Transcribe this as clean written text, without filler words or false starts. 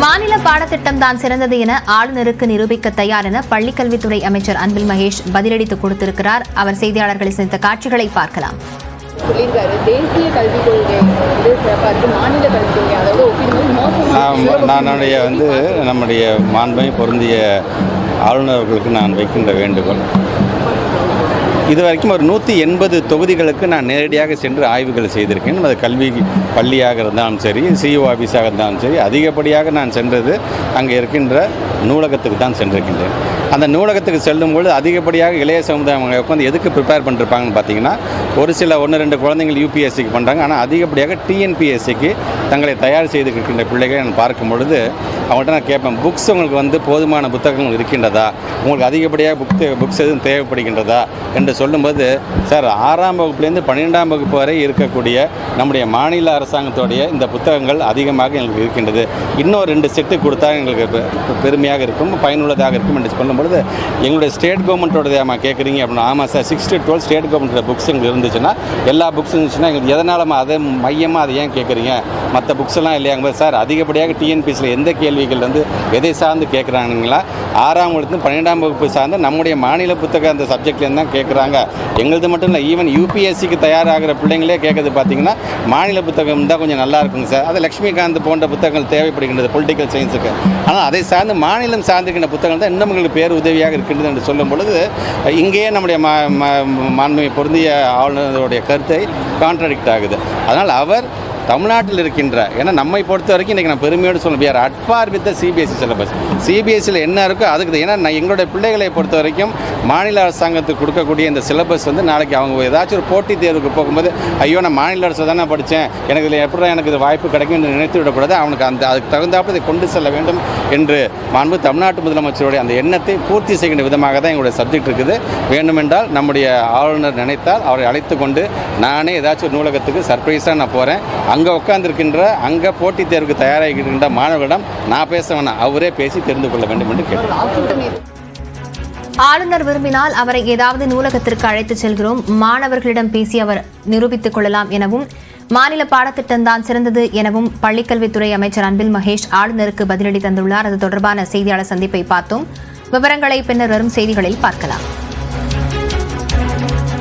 மாநில பாடத்திட்டம் தான் சிறந்தது என ஆளுநருக்கு நிரூபிக்க தயார் என பள்ளிக்கல்வித்துறை அமைச்சர் அன்பில் மகேஷ் பதிலளித்து கொடுத்திருக்கிறார். அவர் செய்தியாளர்களை சந்தித்த காட்சிகளை பார்க்கலாம். தேசிய கல்விக் கொள்கை மாநில கல்விக் கொள்கை நம்முடைய மாண்பை பொருந்திய ஆளுநர்களுக்கு நான் வைக்கின்ற வேண்டுகோள், இதுவரைக்கும் ஒரு 180 தொகுதிகளுக்கு நான் நேரடியாக சென்று ஆய்வுகள் செய்திருக்கேன். அது கல்வி பள்ளியாக இருந்தாலும் சரி, சிஇஓ ஆஃபீஸாக இருந்தாலும் சரி, அதிகப்படியாக நான் சென்றது அங்கே இருக்கின்ற நூலகத்துக்கு தான் சென்றிருக்கின்றேன். அந்த நூலகத்துக்கு செல்லும்போது அதிகப்படியாக இளைய சமுதாயம் உட்காந்து எதுக்கு ப்ரிப்பேர் பண்ணிருப்பாங்கன்னு பார்த்தீங்கன்னா, ஒரு சில 1-2 குழந்தைகள் யூபிஎஸ்சிக்கு பண்ணுறாங்க, ஆனால் அதிகப்படியாக டிஎன்பிஎஸ்சிக்கு தங்களை தயார் செய்து இருக்கின்ற பிள்ளைகளை நான் பார்க்கும் பொழுது அவங்கள்ட்ட நான் கேட்பேன், புக்ஸ் உங்களுக்கு போதுமான புத்தகங்கள் இருக்கின்றதா, உங்களுக்கு அதிகப்படியாக புக்ஸ் எதுவும் தேவைப்படுகின்றதா என்று சொல்லும்போது, சார் 6ஆம் வகுப்புலேருந்து 12ஆம் வகுப்பு வரை இருக்கக்கூடிய நம்முடைய மாநில அரசாங்கத்தோடைய இந்த புத்தகங்கள் அதிகமாக எங்களுக்கு இருக்கின்றது, இன்னும் 2 செட்டு கொடுத்தா எங்களுக்கு பெருமையாக இருக்கும், பயனுள்ளதாக இருக்கும் என்று சொல்லும்பொழுது, எங்களுடைய ஸ்டேட் கவர்மெண்ட்டோட கேட்குறீங்க அப்படின்னா, ஆமாம் சார் 6 to 12 ஸ்டேட் கவர்மெண்ட்டோட புக்ஸ் எங்களுக்கு இருந்துச்சுன்னா, எல்லா புக்ஸ் இருந்துச்சுன்னா எங்களுக்கு எதனால் அதை மையமாக அதை ஏன் கேட்குறீங்க, மற்ற புக்ஸ் எல்லாம் இல்லையாங்க சார், அதிகப்படியாக டிஎன்பிஎஸ்சியில் எந்த கேள்விகள் எதை சார்ந்து கேட்குறாங்களா, 6ஆம் வகுப்பு 12ஆம் வகுப்பு சார்ந்து நம்முடைய மாநில புத்தகம் அந்த சப்ஜெக்ட்லேருந்து தான் கேட்குறாங்க. எங்களது மட்டும் இல்லை, ஈவன் யூபிஎஸ்சிக்கு தயாராகிற பிள்ளைங்களே கேட்குறது பார்த்தீங்கன்னா மாநில புத்தகம் தான் கொஞ்சம் நல்லா இருக்குங்க சார், அது லக்ஷ்மிகாந்த் போன்ற புத்தகங்கள் தேவைப்படுகின்றது பொலிட்டிக்கல் சயின்ஸுக்கு, ஆனால் அதை சார்ந்து மாநிலம் சார்ந்திருக்கின்ற புத்தகங்கள் தான் இன்னும் எங்களுக்கு பேர் உதவியாக இருக்கின்றது என்று சொல்லும் பொழுது, இங்கேயே நம்முடைய மாண்புமிகு பொருந்திய ஆளுநருடைய கருத்தை கான்ட்ராடிக்ட் ஆகுது. அதனால் அவர் தமிழ்நாட்டில் இருக்கின்ற, ஏன்னா நம்மை பொறுத்த வரைக்கும் இன்றைக்கி நான் பெருமையோடு சொல்லணும், we are at par with the CBSE syllabus. சிபிஎஸ்சியில் என்ன இருக்கோ அதுக்கு, ஏன்னா நான் எங்களுடைய பிள்ளைகளை பொறுத்த வரைக்கும் மாநில அரசாங்கத்துக்கு கொடுக்கக்கூடிய இந்த சிலபஸ் நாளைக்கு அவங்க ஏதாச்சும் ஒரு போட்டித் தேர்வுக்கு போகும்போது, ஐயோ நான் மாநில அரசு தானே படித்தேன், எனக்கு இதில் எப்படி எனக்கு இது வாய்ப்பு கிடைக்கும் என்று நினைத்து விடக்கூடாது, அவனுக்கு அதுக்கு தகுந்தாப்புல இதை கொண்டு செல்ல வேண்டும் என்று மாண்பு தமிழ்நாட்டு முதலமைச்சருடைய அந்த எண்ணத்தை பூர்த்தி செய்கின்ற விதமாக தான் எங்களுடைய சப்ஜெக்ட் இருக்குது. வேண்டுமென்றால் நம்முடைய ஆளுநர் நினைத்தால் அவரை அழைத்து கொண்டு நானே ஏதாச்சும் ஒரு நூலகத்துக்கு சர்ப்ரைஸாக நான் போகிறேன், அங்கே உட்கார்ந்துருக்கின்ற அங்கே போட்டித் தேர்வுக்கு தயாராகின்ற மாணவர்களிடம் நான் பேச வேணாம், அவரே பேசி தெரிந்து கொள்ள வேண்டும் என்று கேட்டேன். ஆளுநர் விரும்பினால் அவரை ஏதாவது நூலகத்திற்கு அழைத்துச் செல்கிறோம், மாணவர்களிடம் பேசி அவர் நிரூபித்துக் கொள்ளலாம் எனவும், மாநில பாடத்திட்டம் தான் சிறந்தது எனவும் பள்ளிக்கல்வித்துறை அமைச்சர் அன்பில் மகேஷ் ஆளுநருக்கு பதிலடி தந்துள்ளார். அது தொடர்பான செய்தியாளர் சந்திப்பை பார்த்தோம். விவரங்களை பின்னர் வரும் செய்திகளில் பார்க்கலாம்.